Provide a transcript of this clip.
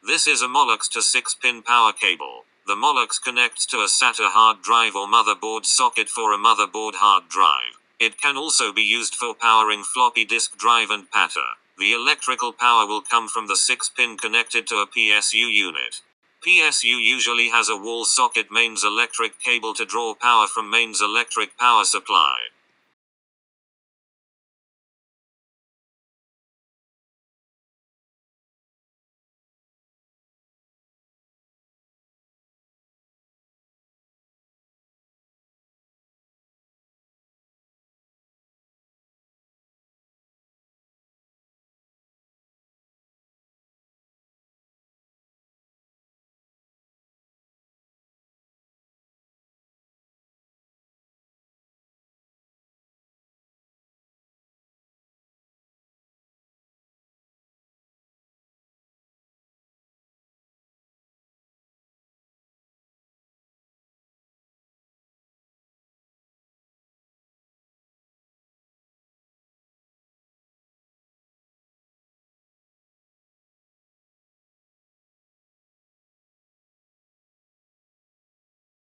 This is a Molex to 6-pin power cable. The Molex connects to a SATA hard drive or motherboard socket for a motherboard hard drive. It can also be used for powering floppy disk drive and PATA. The electrical power will come from the 6-pin connected to a PSU unit. PSU usually has a wall socket mains electric cable to draw power from mains electric power supply.